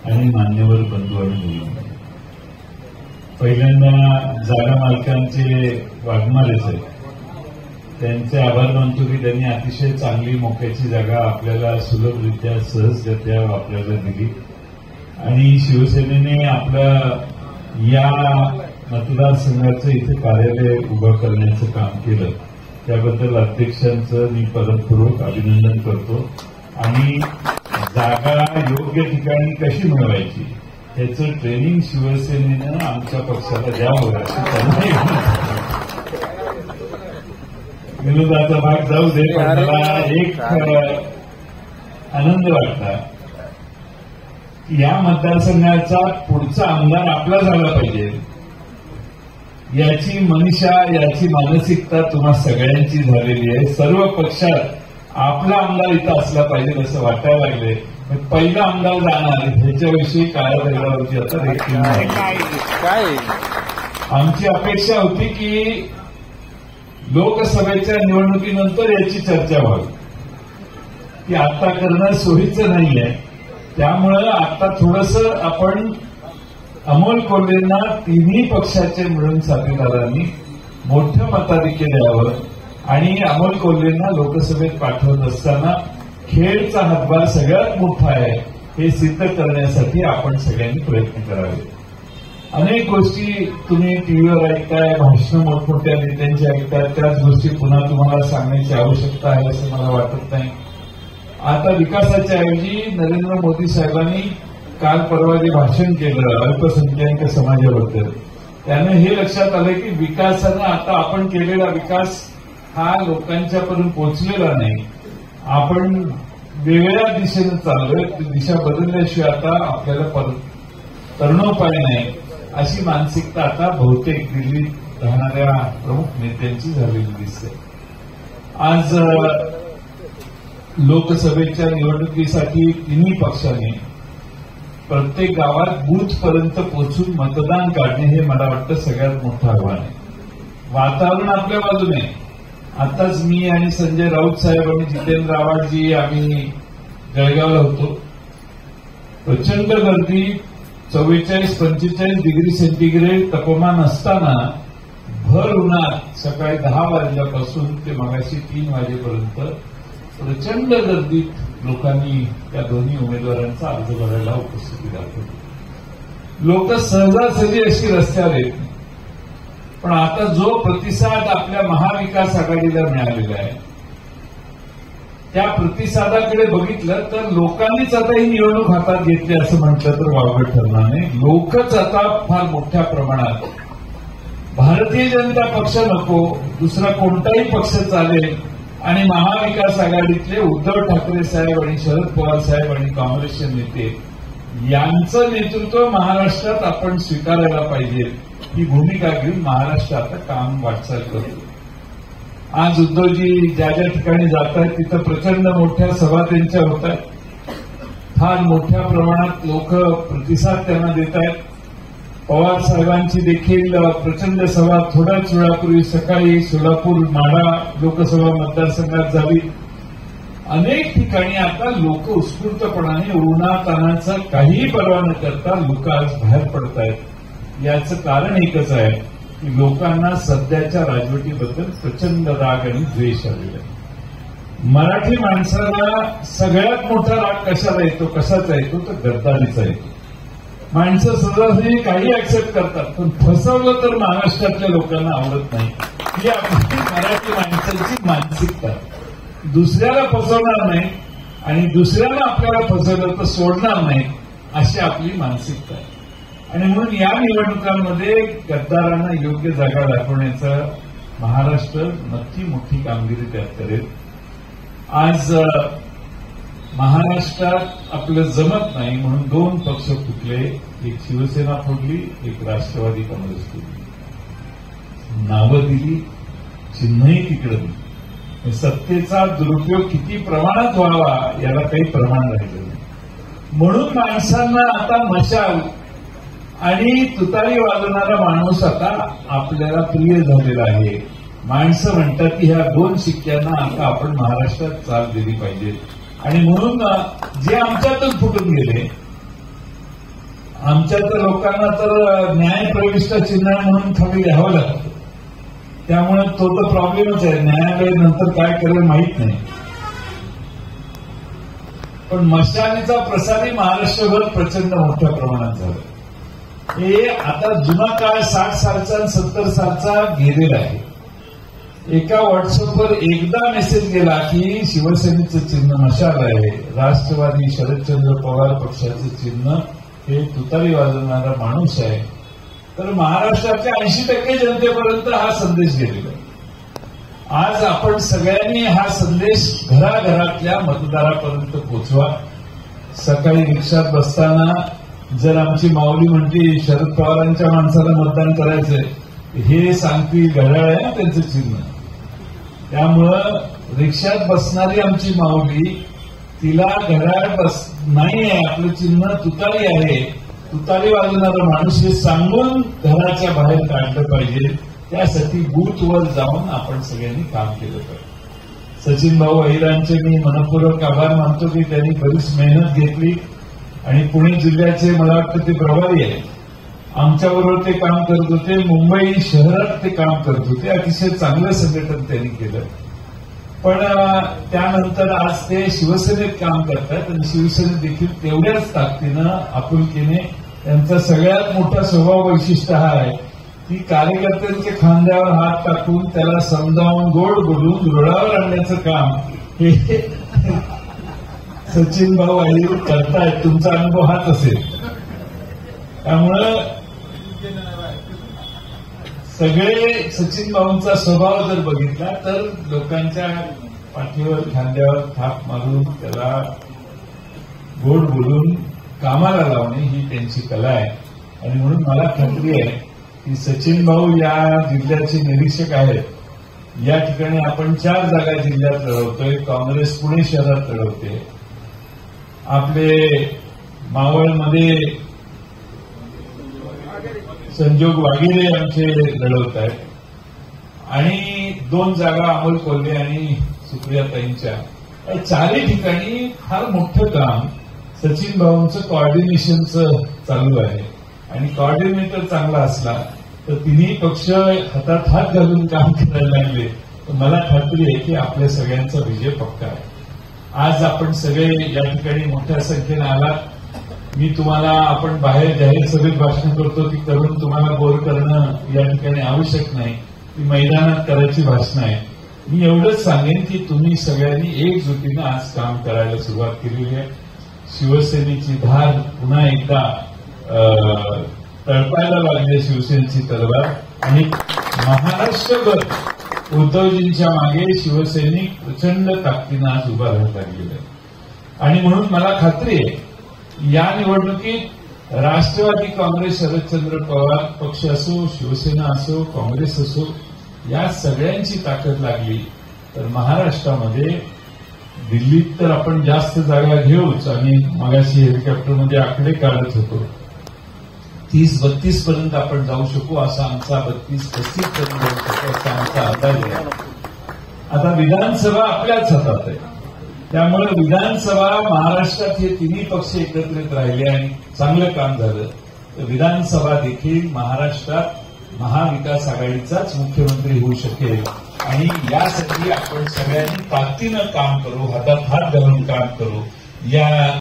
आणि मान्यवर बंधू आणि मुलं, पहिल्यांदा जागा मालकांचे वाघमारेच आहेत, त्यांचे आभार मानतो की त्यांनी अतिशय चांगली मोक्याची जागा आपल्याला सुलभरित्या सहजगत्या वापरायला दिली आणि शिवसेनेने आपल्या या मतदारसंघाचं इथे कार्यालय उभं करण्याचं काम केलं, त्याबद्दल अध्यक्षांचं मी परतपूर्वक अभिनंदन करतो. आणि जागा योग्य ठिकाणी कशी मिळवायची याचं ट्रेनिंग शिवसेनेनं आमच्या पक्षाला द्यावं असं त्यांना विनोदाचा भाग जाऊ दे. पण मला एक आनंद वाटला की या मतदारसंघाचा पुढचा आमदार आपला झाला पाहिजे याची मनीषा, याची मानसिकता तुम्हा सगळ्यांची झालेली आहे. सर्व पक्षात आपला आमदार इथं असला पाहिजे असं वाटायला लागले. पहिला आमदार जाणार ह्याच्याविषयी काळाबैलावरती आता रेखीव नाही. आमची अपेक्षा होती की लोकसभेच्या निवडणुकीनंतर याची चर्चा व्हावी, की आता करणं सोयीचं नाहीये. त्यामुळं आता थोडंसं आपण अमोल कोल्हेंना तिन्ही पक्षाचे मिळून साथीदारांनी मोठं मताधिक्य द्यावं आणि अमोल कोल्हेंना लोकसभेत पाठवत असताना खेळचा हातभार सगळ्यात मोठा आहे हे सिद्ध करण्यासाठी आपण सगळ्यांनी प्रयत्न करावे. अनेक गोष्टी तुम्ही टीव्हीवर ऐकताय, भाषणं मोठमोठ्या नेत्यांची ऐकताय, त्याच गोष्टी पुन्हा तुम्हाला सांगण्याची आवश्यकता आहे असं मला वाटत नाही. आता विकासाच्या ऐवजी नरेंद्र मोदी साहेबांनी काल परवा जे भाषण केलं अल्पसंख्याक समाजाबद्दल, त्यानं हे लक्षात आलं की विकासानं आता आपण केलेला विकास हा लोकांच्यापर्यंत पोहोचलेला नाही. आपण वेगळ्या दिशेनं चाललोय, ती दिशा बदलल्याशिवाय आता आपल्याला तरुणोपाय नाही अशी मानसिकता आता बहुतेक दिल्लीत राहणाऱ्या प्रमुख नेत्यांची झालेली दिसते. आज लोकसभेच्या निवडणुकीसाठी तिन्ही पक्षांनी प्रत्येक गावात बूथपर्यंत पोहोचून मतदान काढणे हे मला वाटतं सगळ्यात मोठं आव्हान आहे. वातावरण आपल्या बाजूने. आताच मी आणि संजय राऊत साहेब आणि जितेंद्र आव्हाडजी आम्ही जळगावला होतो. प्रचंड गर्दी, 44-45 डिग्री सेंटीग्रेड तापमान असताना भर उन्हात सकाळी 10 वाजल्यापासून ते मगाशी 3 वाजेपर्यंत प्रचंड गर्दीत लोकांनी त्या दोन्ही उमेदवारांचा अर्ज भरायला उपस्थिती दाखवली. लोक सहजासहजी अशी रस्त्यावर येत नाही. पण आता जो प्रतिसाद आपल्या महाविकास आघाडीला मिळालेला आहे त्या प्रतिसादाकडे बघितलं तर लोकांनीच आता ही निवडणूक हातात घेतली असं म्हटलं तर वावगं ठरणार नाही. लोकच आता फार मोठ्या प्रमाणात भारतीय जनता पक्ष नको, दुसरा कोणताही पक्ष चालेल आणि महाविकास आघाडीतले उद्धव ठाकरे साहेब आणि शरद पवार साहेब आणि काँग्रेसचे नेते यांचं नेतृत्व महाराष्ट्रात आपण स्वीकारायला पाहिजे ही भूमिका घेऊन महाराष्ट्र आता काम वाटचाल करतो. आज उद्धवजी ज्या ज्या ठिकाणी जात आहेत तिथं प्रचंड मोठ्या सभा त्यांच्या होत आहेत. फार मोठ्या प्रमाणात लोक प्रतिसाद त्यांना देत आहेत. पवार साहेबांची देखील प्रचंड सभा थोड्याच वेळापूर्वी सकाळी सोलापूर माढा लोकसभा मतदारसंघात झाली. अनेक ठिकाणी आता लोक उत्स्फूर्तपणाने उन्हातान्हाचा काहीही पर्वा न करता लोक आज बाहेर पडत आहेत. याचं कारण एकच आहे की लोकांना सध्याच्या राजवटीबद्दल प्रचंड राग आणि द्वेष आलेला आहे. मराठी माणसाला सगळ्यात मोठा राग कशाला येतो, कशाचा येतो तर गद्दारीचा येतो. माणसं सहजासहजी काही ऍक्सेप्ट करतात, पण फसवलं तर महाराष्ट्रातल्या लोकांना आवडत नाही. ही आपली मराठी माणसांची मानसिकता. दुसऱ्याला फसवणार नाही आणि दुसऱ्याला आपल्याला फसवलं तर सोडणार नाही अशी आपली मानसिकता आहे. आणि म्हणून या निवडणुकांमध्ये गद्दारांना योग्य जागा दाखवण्याचा महाराष्ट्र नक्की मोठी कामगिरी त्यात करेल. आज महाराष्ट्रात आपलं जमत नाही म्हणून 2 पक्ष फुटले. एक शिवसेना फोडली, एक राष्ट्रवादी काँग्रेस फोडली. नावं दिली, चिन्हही तिकडे दिली. सत्तेचा दुरुपयोग किती प्रमाणात व्हावा याला काही प्रमाण राहिलं नाही. म्हणून माणसांना आता मशाल आणि तुतारी वाजवणारा माणूस आता आपल्याला प्रिय झालेला आहे. माणसं म्हणतात की ह्या 2 शिक्क्यांना आता आपण महाराष्ट्रात चाल दिली पाहिजे. आणि म्हणून जे आमच्यातून फुटून गेले आमच्या तर लोकांना तर न्याय प्रविष्ट चिन्ह म्हणून खाली घ्यावं लागतं. त्यामुळे तो तर प्रॉब्लेमच आहे. न्यायालय नंतर काय करेल माहीत नाही. पण मशालीचा प्रसारही महाराष्ट्रभर प्रचंड मोठ्या प्रमाणात झाला. हे आता जुना काळ 60 सालचा आणि 70 सालचा गेलेला आहे. एका व्हॉट्सअपवर एकदा मेसेज गेला की शिवसेनेचं चिन्ह मशाल आहे, राष्ट्रवादी शरदचंद्र पवार पक्षाचं चिन्ह हे तुतारी वाजवणारा माणूस आहे, तर महाराष्ट्राच्या 80% जनतेपर्यंत हा संदेश गेलेला आहे. आज आपण सगळ्यांनी हा संदेश घराघरातल्या मतदारापर्यंत पोचवा. सकाळी रिक्षात बसताना जर आमची माऊली म्हणती शरद पवारांच्या माणसाला मतदान करायचंय, हे सांगती घड्याळ आहे ना त्यांचं चिन्ह. त्यामुळं रिक्षात बसणारी आमची माऊली, तिला घड्याळ नाही आहे, आपलं चिन्ह तुतारी आहे, तुतारी वाजवणारा माणूस हे सांगून घराच्या बाहेर काढलं पाहिजे. त्यासाठी बूथवर जाऊन आपण सगळ्यांनी काम केलं पाहिजे. सचिन भाऊ अहिरांचे मी मनपूर्वक आभार मानतो की त्यांनी बरीच मेहनत घेतली आणि पुणे जिल्ह्याचे मला वाटतं ते प्रभारी आहे, आमच्याबरोबर ते काम करत होते. मुंबई शहरात ते काम करत होते. अतिशय चांगलं संघटन त्यांनी केलं. पण त्यानंतर आज ते शिवसेनेत काम करतात आणि शिवसेनेत देखील तेवढ्याच ताकदीनं आपुलकीने त्यांचा सगळ्यात मोठा स्वभाव वैशिष्ट्य हा आहे की कार्यकर्त्यांच्या खांद्यावर हात टाकून त्याला समजावून गोड बोलून रुळावर आणण्याचं काम हे सचिन भाऊ अहिर करतायत. तुमचा अनुभव हाच असेल. त्यामुळं सगळे सचिन भाऊंचा स्वभाव जर बघितला तर लोकांच्या पाठीवर खांद्यावर थाप मारून त्याला गोड बोलून कामाला लावणे ही त्यांची कला आहे. आणि म्हणून मला खात्री आहे की सचिन भाऊ या जिल्ह्याचे निरीक्षक आहेत. या ठिकाणी आपण 4 जागा जिल्ह्यात लढवतोय. काँग्रेस पुणे शहरात लढवते. आपले मावळमध्ये संजोग वागिरे आमचे लढवत आहेत आणि 2 जागा अमोल कोल्हे आणि सुप्रियाताईंच्या. या 4ही ठिकाणी फार मोठं काम सचिन भाऊंचं कॉर्डिनेशनचं चालू आहे. आणि कॉर्डिनेटर चांगला असला तर तिन्ही पक्ष हातात हात घालून काम करायला लागले तर मला खात्री आहे की आपल्या सगळ्यांचा विजय पक्का आहे. आज आपण सगळे या ठिकाणी मोठ्या संख्येने आलात. मी तुम्हाला आपण बाहेर जाहीर सभेत भाषण करतो ती करून तुम्हाला बोर करणं या ठिकाणी आवश्यक नाही. ती मैदानात करायची भाषणं आहे. मी एवढंच सांगेन की तुम्ही सगळ्यांनी एकजुटीनं आज काम करायला सुरुवात केलेली आहे. शिवसेनेची धार पुन्हा एकदा तळपायला लागली. शिवसेनेची तलवार आणि महाराष्ट्रभर उद्धवजींच्या मागे शिवसैनिक प्रचंड ताकदीनं आज उभा राहत लागलेला आहे. आणि म्हणून मला खात्री आहे या निवडणुकीत राष्ट्रवादी काँग्रेस शरदचंद्र पवार पक्ष असो, शिवसेना असो, काँग्रेस असो, या सगळ्यांची ताकद लागली तर महाराष्ट्रामध्ये दिल्लीत तर आपण जास्त जागा घेऊच. आणि मगाशी हेलिकॉप्टरमध्ये आकडे काढत होतो 30-32 पर्यंत आपण जाऊ शकू असा आमचा 32-35 पर्यंत जाऊ शकू असा आमचा अंदाज आहे. आता विधानसभा आपल्याच हातात आहे. त्यामुळे विधानसभा महाराष्ट्रात हे तिन्ही पक्ष एकत्रित राहिले आणि चांगलं काम झालं तर विधानसभा देखील महाराष्ट्रात महाविकास आघाडीचाच मुख्यमंत्री होऊ शकेल. आणि यासाठी आपण सगळ्यांनी ताकदीनं काम करू, हातात हात घालून काम करू. या